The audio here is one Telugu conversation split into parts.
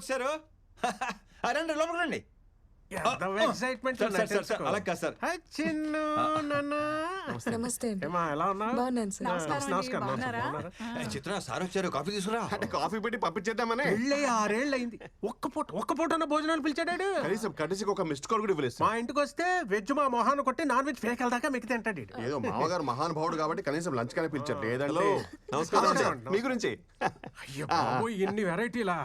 వచ్చారు రండి లోపలికి రండి. చిత్ర సార్ వచ్చారు, కాఫీ తీసుకురా. కాఫీ పెట్టి పంపించేద్దామని. 6 ఏళ్ళయింది. ఒక్క పూట భోజనాలు పిలిచాడు. కనీసం ఒక మిస్డ్ కాల్ కూడా ఇవ్వలేదు. మా ఇంటికి వస్తే వెజ్ మా మొహాన్ని కొట్టి నాన్ వెజ్ ఫేక్ వెళ్దాకా మిగతా అంటాడు. ఏదో మామగారు మహానుభావుడు కాబట్టి కనీసం లంచ్ కానీ పిలిచారు. లేదంటే మీ గురించి అయ్యో బాబు ఎన్ని వెరైటీలా.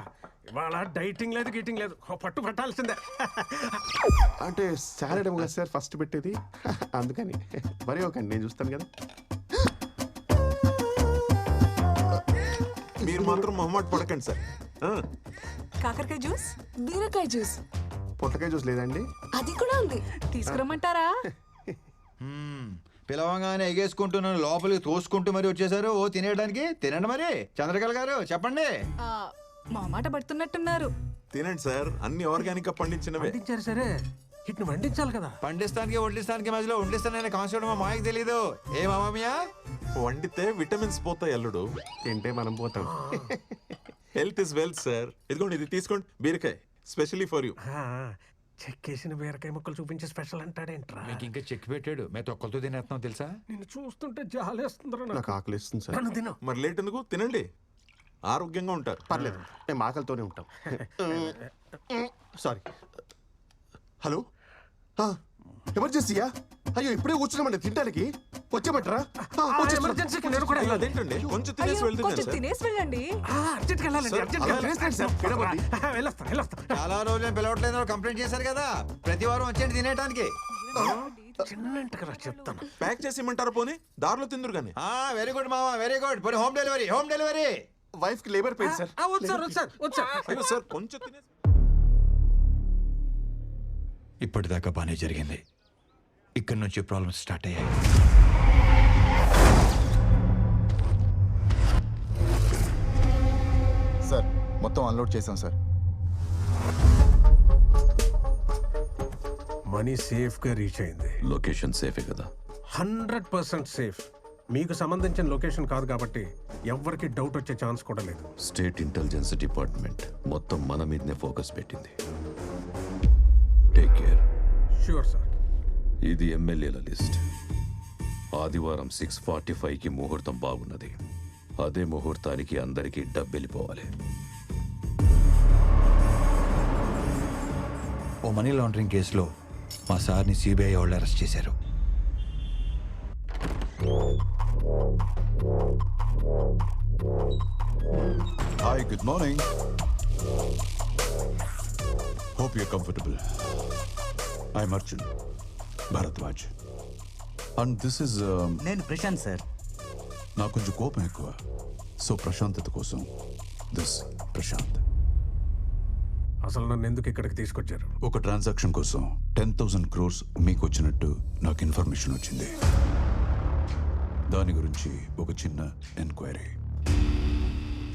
ఇవాళ డైటింగ్ లేదు గీటింగ్ లేదు, పట్టు పట్టాల్సిందే. అంటే సాలడ్ ఏమో కదా సార్ ఫస్ట్ పెట్టేది, అందుకని మరి ఒకండి నేను చూస్తాను కదా. మీరు మాత్రం మొహమాట పడకండి సార్. కాకరకాయ జ్యూస్, బీరకాయ జ్యూస్, పొట్టకాయ జ్యూస్ లేదండి? అది కూడా ఉంది. తీసుకురమ్మంటారా? పిలవంగానే ఎగేసుకుంటున్నాను, లోపలికి తోసుకుంటూ మరి వచ్చేసారు. ఓ తినేయడానికి తినండి మరి. చంద్రకళ గారు చెప్పండి. మా మాట పడుతున్నట్టున్నారు. తినండి సార్, అన్ని ఆర్గానిక్ గా పండించినవే. పండించారు సరే, ఇట్ని వండించాలి కదా. పండిస్తానికి వడ్డిస్తానికి మధ్యలో వండిస్తానని కాన్సెప్ట్ మా మాయకి తెలీదు. ఏ మామయ్య? వండితే విటమిన్స్ పోతాయి అల్లుడు, తింటే మనం పోతాం. Health is wealth sir. ఇదిగోండి, ఇది తీసుకోండి, బీరకాయ స్పెషల్లీ ఫర్ యూ. చెక్కేసిన బీరకాయ ముక్కలు చూపించి స్పెషల్ అంటాడేంట్రా? మీకు ఇంకా చెక్ పెట్టాడు, మేము తొక్కలతో తినేస్తున్నాం తెలుసా. నేను చూస్తుంటే జాలేస్తుందిరా. నాకు ఆకలి ఇస్తుంది సార్. నన్ను తిను. మరి లేట్ ఎందుకు, తినండి, ఆరోగ్యంగా ఉంటారు. పర్లేదు, మేము ఆకలితోనే ఉంటాం. సారీ. హలో, ఎమర్జెన్సీయా? అయ్యో ఇప్పుడే కూర్చున్నామండి తినడానికి. వచ్చేమంటారా? ఎమర్జెన్సీకి నేను కూడా వెళ్ళాలి. అదేంటండి, కొంచెం తినేసి వెళ్తుంది కొంచెం సార్. తినేసి వెళ్ళండి. అర్జెంట్కి వెళ్ళాలండి, అర్జెంట్కి వెళ్ళాలి. వెళ్ళొస్తాను. చాలా రోజులు నేను పిలవట్లేదు కంప్లైంట్ చేశారు కదా. ప్రతి వారం వచ్చేయండి తినేయడానికి. చిన్నంటగా చెప్తాను. ప్యాక్ చేసి ఇమ్మంటారా? పోనీ దారిలో తిందురు కానీ. వెరీ గుడ్ మామా, వెరీ గుడ్. పోనీ home delivery, home delivery. Wife కి లేబర్ పెయిన్ సార్. అయ్యో సార్, కొంచెం తినేసి. ఇప్పటిదాకా బానే జరిగింది, ఇక్కడి నుంచి ప్రాబ్లమ్స్ స్టార్ట్ అయ్యాయి. సార్ మొత్తం అన్లోడ్ చేసాం సార్. మనీ సేఫ్ గా రీచ్ అయింది. లొకేషన్ సేఫే కదా? 100% సేఫ్. మీకు సంబంధించిన లొకేషన్ కాదు కాబట్టి ఎవరికి డౌట్ వచ్చే ఛాన్స్ కూడా లేదు. స్టేట్ ఇంటెలిజెన్స్ డిపార్ట్మెంట్ మొత్తం మన మీదనే ఫోకస్ పెట్టింది. Take care. Sure sir. ఇది ఎమ్మెల్యేల లిస్ట్. ఆదివారం 6:45కి ముహూర్తం బాగున్నది. అదే ముహూర్తానికి అందరికీ డబ్బెళ్ళిపోవాలి. ఓ మనీ లాండరింగ్ కేసులో మా సార్ని సిబిఐ వాళ్ళు అరెస్ట్ చేశారు. Hi, good morning. Hope you're comfortable. I'm Arjun Bharadwaj. And this is నేను ప్రశాంత్ సార్. నాకు కొంచెం కోపం ఎక్కువ, సో ప్రశాంతత కోసం దిస్ ప్రశాంత్. అసలు నన్ను ఎందుకు ఇక్కడికి తీసుకొచ్చారు? ఒక ట్రాన్సాక్షన్ కోసం 10,000 crores మీకు వచ్చినట్టు నాకు ఇన్ఫర్మేషన్ వచ్చింది. దాని గురించి ఒక చిన్న ఎంక్వైరీ.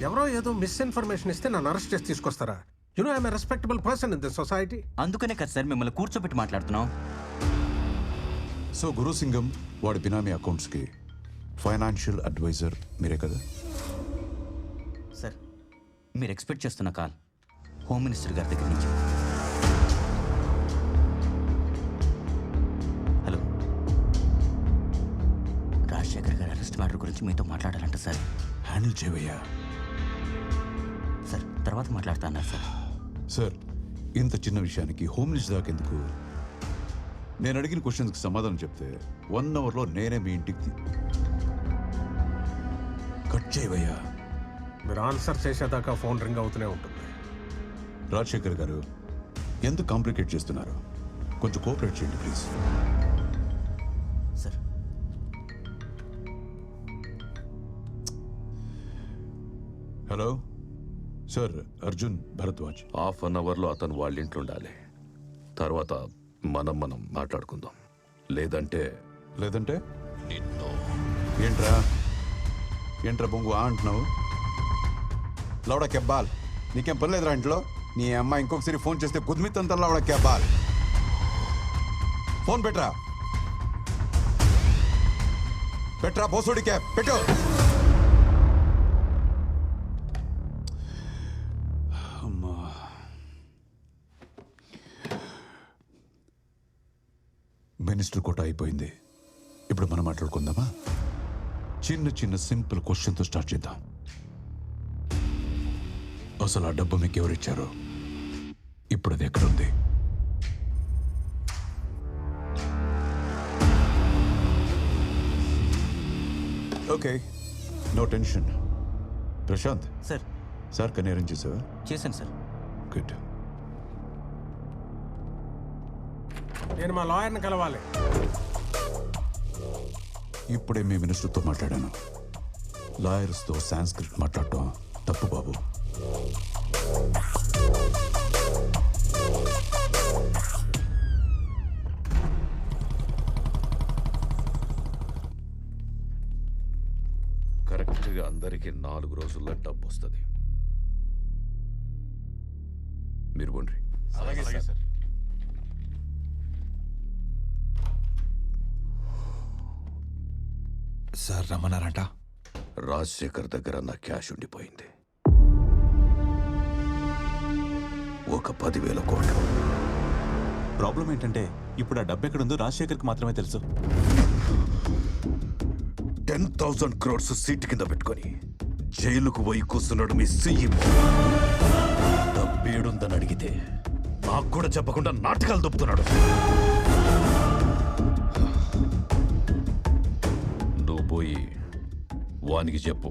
ఎవరో ఏదో మిస్ఇన్ఫర్మేషన్ ఇస్తే నన్ను అరెస్ట్ చేసి తీసుకొస్తారా? You know I'm a respectable person in this society. అందుకనే కదా సార్ మిమ్మల్ని కూర్చోబెట్టి మాట్లాడుతున్నాం. సో గురుసింగం వాడి బినామీ అకౌంట్స్కి ఫైనాన్షియల్ అడ్వైజర్ మీరే కదా? సార్ మీరు ఎక్స్పెక్ట్ చేస్తున్న కాల్ హోమ్ మినిస్టర్ గారి దగ్గర నుంచి. హలో, రాజశేఖర్ గారి అరెస్ట్ మ్యాటర్ గురించి మీతో మాట్లాడాలంట సార్. హ్యాండిల్ చేయవయ్యా. సార్ తర్వాత మాట్లాడుతా అన్నారు సార్. సార్ ఇంత చిన్న విషయానికి హోమ్ మినిస్టర్ దాకా ఎందుకు? నేను అడిగిన క్వశ్చన్స్కి సమాధానం చెప్తే 1 అవర్లో నేనే మీ ఇంటికి కట్ చేయవయ్యా. మీరు ఆన్సర్ చేసేదాకా ఫోన్ రింగ్ అవుతూనే ఉంటుంది. రాజశేఖర్ గారు ఎందుకు కాంప్లికేట్ చేస్తున్నారు? కొంచెం కోఆపరేట్ చేయండి please. Sir hello sir, Arjun Bharadwaj. Half an అవర్లో అతను వాళ్ళ ఇంట్లో ఉండాలి. తర్వాత మనం మాట్లాడుకుందాం. లేదంటే లేదంటే నిన్ను. ఏంట్రా బొంగు అంటున్నావు? లౌడా కెబ్బాల్, నీకేం పని లేదురా ఇంట్లో? నీ అమ్మాయి ఇంకొకసారి ఫోన్ చేస్తే కుదిమిత్తంతా లౌడా కెబ్బాల్. ఫోన్ పెట్రా బోసుడి క్యాబ్ పెట్టు. అమ్మా మినిస్టర్ కోట అయిపోయింది. ఇప్పుడు మనం మాట్లాడుకుందామా? చిన్న చిన్న సింపుల్ క్వశ్చన్తో స్టార్ట్ చేద్దాం. అసలు ఆ డబ్బు మీకు ఎవరిచ్చారు? ఇప్పుడు అది ఎక్కడుంది? Okay, no tension. Prashanth sir sir కన్నీ అరేంజ్ చేసావా? చేశాను సార్. గుడ్. నేను మా లాయర్ని కలవాలి. ఇప్పుడే మీ మినిస్టర్తో మాట్లాడాను. లాయర్స్తో సాంస్క్రిట్ మాట్లాడటం తప్పు బాబు. కరెక్ట్గా అందరికీ 4 రోజుల్లో డబ్బు వస్తుంది. మీరు బండ్రి. సార్ రమ్మన్నారంట. రాజశేఖర్ దగ్గర నా క్యాష్ ఉండిపోయింది. ఒక 10,000 కోట్లు. ప్రాబ్లం ఏంటంటే ఇప్పుడు ఆ డబ్బు ఎక్కడుందో రాజశేఖర్కి మాత్రమే తెలుసు. 10,000 crores సీటు కింద పెట్టుకొని జైలుకు పోయి కూస్తున్నాడు మీ సీఎం. డబ్బేడుందని అడిగితే నాకు కూడా చెప్పకుండా నాటకాలు దొప్పుతున్నాడు. నువ్వు పోయి వానికి చెప్పు,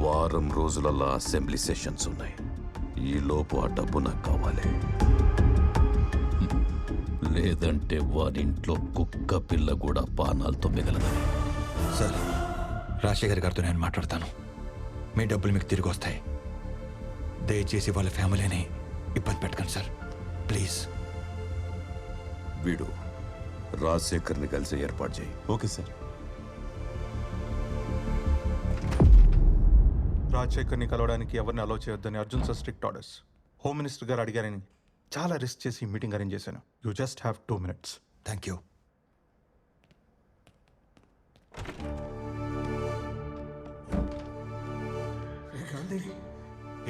వారం రోజులల్లా అసెంబ్లీ సెషన్స్ ఉన్నాయి. ఈ లోపు ఆ డబ్బు నాకు కావాలి. లేదంటే వారింట్లో కుక్క పిల్ల కూడా పానాలతో మిగలదని. సార్ రాజశేఖర్ గారితో నేను మాట్లాడతాను. మీ డబ్బులు మీకు తిరిగి వస్తాయి. దయచేసి వాళ్ళ ఫ్యామిలీని ఇబ్బంది పెట్టకండి సార్, ప్లీజ్. వీడు రాజశేఖర్ని కలిసి ఏర్పాటు చేయి. Okay sir. రాజశేఖర్ని కలవడానికి ఎవరిని అలౌ చేయొద్దని Arjun sir strict orders. Home minister గారు అడిగారని చాలా రిస్క్ చేసి మీటింగ్ అరేంజ్ చేశాను. You just have 2 minutes. Thank you.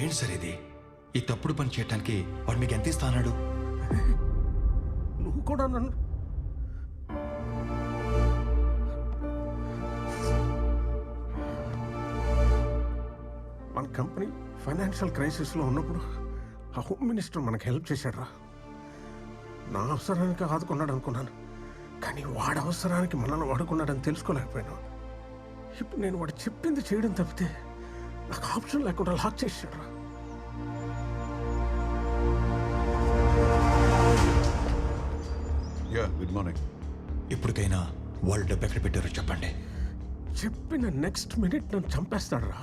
ఏంటి సార్ ఇది? ఈ తప్పుడు పని చేయడానికి వాడు మీకు ఎంత ఇస్తాడు? నువ్వు కూడా నన్ను మన కంపెనీ ఫైనాన్షియల్ క్రైసిస్లో ఉన్నప్పుడు ఆ హోమ్ మినిస్టర్ మనకు హెల్ప్ చేశాడు రా. నా అవసరానికి ఆదుకున్నాడు అనుకున్నాను, కానీ వాడి అవసరానికి మనల్ని వాడుకున్నాడని తెలుసుకోలేకపోయాను. ఇప్పుడు నేను వాడు చెప్పింది చేయడం తప్పితే నాకు ఆప్షన్ లేకుండా లాక్ చేశాడు రా. Yeah, good morning. ఇప్పటికైనా వాళ్ళు డబ్బు ఎక్కడ పెట్టారో చెప్పండి. చెప్పిన నెక్స్ట్ మినిట్ నన్ను చంపేస్తాడు రా.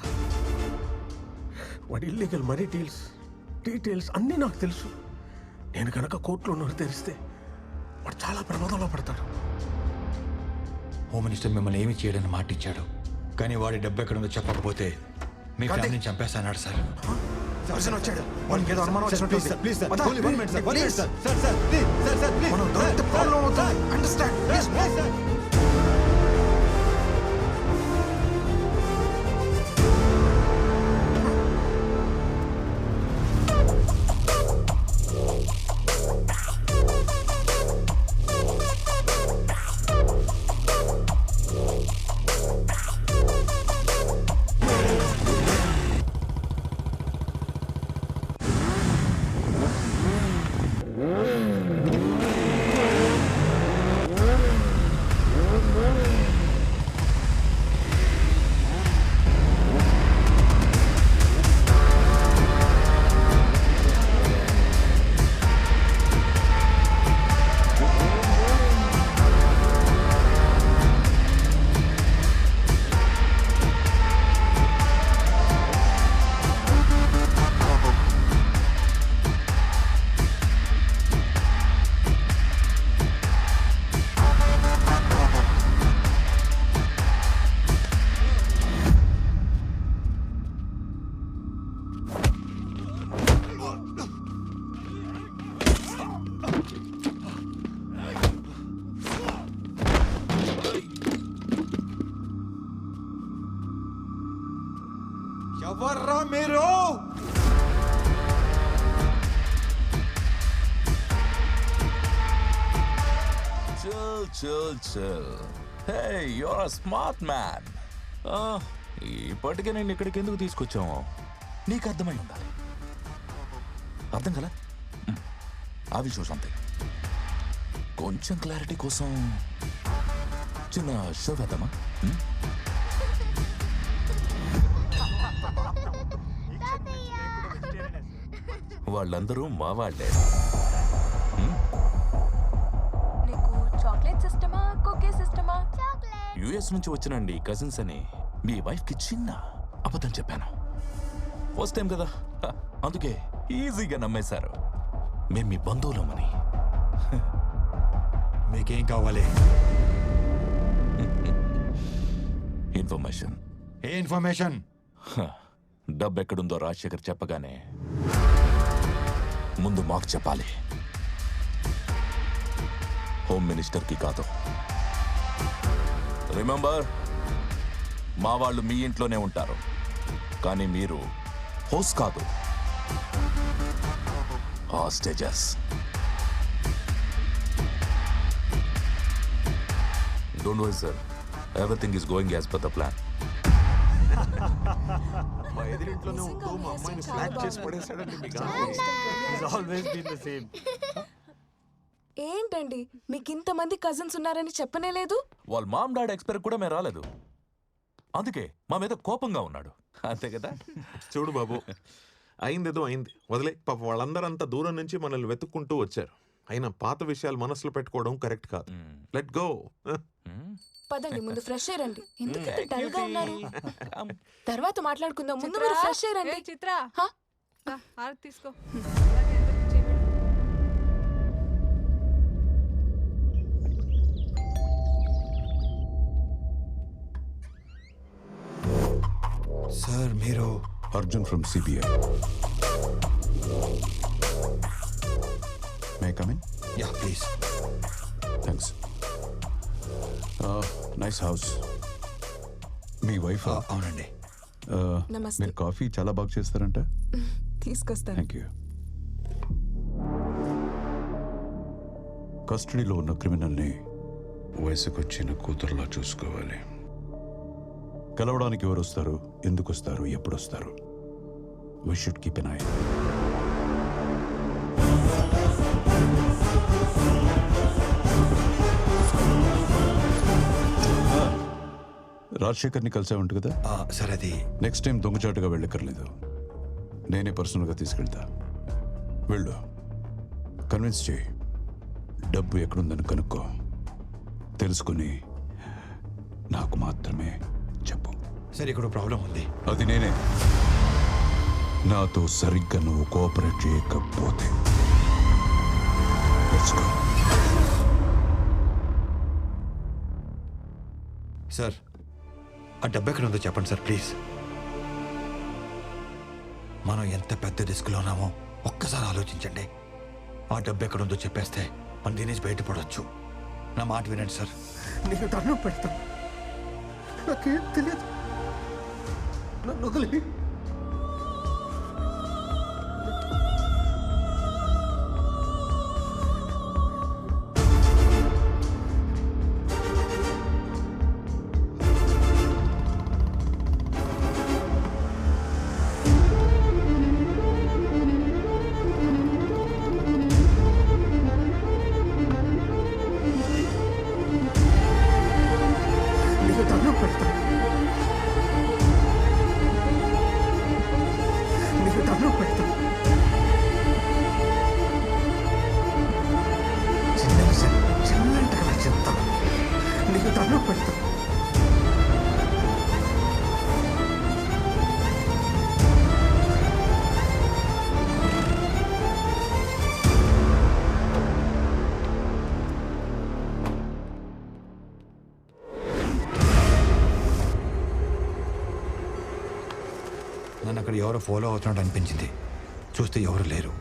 వాడి ఇల్లీగల్ మనీ డీటెయిల్స్ అన్నీ నాకు తెలుసు. నేను కనుక కోర్టులో నోరు తెరిస్తే వాడు చాలా ప్రమాదంలో పడతాడు. హోమ్ మినిస్టర్ మిమ్మల్ని ఏమి చేయడని మాట ఇచ్చాడు, కానీ వాడి డబ్బు ఎక్కడుందో చెప్పకపోతే మీ ఫ్యామిలీని చంపేస్తాన్నాడు సార్. వచ్చాడు, వానికి ఏదో అనుమానం వచ్చినట్టు. ప్లీజ్ సార్, వద్దా? only 1 minute, sir. 1 minute, sir. Sir, Sir, please, sir, please. మనం దొరికితే problem అవుతుంది. Understand? Please. Sir. ఎవర్రా మీరు? chill. Hey, you're a smart man. ఇప్పటికే నేను ఇక్కడికి ఎందుకు తీసుకొచ్చాము నీకు అర్థమై ఉండాలి. అర్థం కదా? అవి షో సంథింగ్. కొంచెం క్లారిటీ కోసం చిన్న షో వేద్దామా? వాళ్ళందరూ మా వాళ్ళే. నీకు చాక్లెట్ సిస్టమా కుకీ సిస్టమా? యుఎస్ నుంచి వచ్చినండి కజిన్స్ అని మీ వైఫ్ కి చిన్న అబద్ధం చెప్పాను. ఫస్ట్ టైం కదా, అందుకే ఈజీగా నమ్మేశారు. మేము మీ బంధువులమని. మీకేం కావాలి? ఇన్ఫర్మేషన్. ఏ ఇన్ఫర్మేషన్? డబ్బు ఎక్కడుందో రాజశేఖర్ చెప్పగానే ముందు మాకు చెప్పాలి. హోమ్ మినిస్టర్కి కాదు. రిమెంబర్, మా వాళ్ళు మీ ఇంట్లోనే ఉంటారు, కానీ మీరు హోస్ట్ కాదు, hostages. Don't worry sir, everything is going as per the plan. మా ఎదురింట్లోనే ఉంటూ మా అమ్మాయిని స్లాక్ చేసి పడేశాడండి మీకు. ఏంటండి మీకు ఇంతమంది కజిన్స్ ఉన్నారని చెప్పనే లేదు? వాళ్ళ మామ్ డాడ్ ఎక్స్పైర్ కూడా మేము రాలేదు, అందుకే మా మీద కోపంగా ఉన్నాడు. అంతే కదా? చూడు బాబు, అయిందేదో అయింది, వదిలే. పాప వాళ్ళందరూ అంత దూరం నుంచి మనల్ని వెతుక్కుంటూ వచ్చారు. అయినా పాత విషయాలు మనసులో పెట్టుకోవడం కరెక్ట్ కాదు. Let go. పదండి, ముందు ఫ్రెష్ అయ్యండి. ఎందుకంత డల్ గా ఉన్నారు? తర్వాత మాట్లాడుకుందాం, ముందు మీరు ఫ్రెష్ అయ్యండి. చిత్ర హా? హారతి తీసుకో. సార్ మీరు? Arjun from CBI. May come in? Yeah please. Thanks. Nice house. Me wife? అవునండి. నమస్తే. మీరు కాఫీ చాలా బాగా చేస్తారంట. తీసుకొస్తాను. Thank you. కస్టడీలో ఉన్న క్రిమినల్ని వయసుకొచ్చిన కూతురులా చూసుకోవాలి. కలవడానికి ఎవరు వస్తారు, ఎందుకు వస్తారు, ఎప్పుడు వస్తారు? We should keep an eye. రాజశేఖర్ని కలిసావంట కదా? సార్ అది నెక్స్ట్ టైం దొంగచాటుగా వెళ్ళక్కర్లేదు, నేనే పర్సనల్గా తీసుకెళ్తా. వెళ్ళు, కన్విన్స్ చేయి, డబ్బు ఎక్కడుందని కనుక్కో, తెలుసుకుని నాకు మాత్రమే చెప్పు. సార్ ఇక్కడ ప్రాబ్లం ఉంది. అది నేనే. నాతో సరిగ్గా నువ్వు కోఆపరేట్ చేయకపోతే లెట్స్ గో. సార్ ఆ డబ్బు ఎక్కడ ఉందో చెప్పండి సార్ ప్లీజ్. మనం ఎంత పెద్ద రిస్క్లో ఉన్నామో ఒక్కసారి ఆలోచించండి. ఆ డబ్బు ఎక్కడ ఉందో చెప్పేస్తే మనం దీని నుంచి బయటపడవచ్చు. నా మాట వినండి సార్. నీకు దండం పెడతా, నాకేం తెలియదు, నన్ను వదిలి. నీకు దండం పెడతా, నీకు దండం పెడతా. చిన్న విషయం చిన్నంటగా చెప్తాను, నీకు దండం పెడతా. నన్ను అక్కడ ఎవరో ఫాలో అవుతున్నట్టు అనిపించింది. చూస్తే ఎవరు లేరు.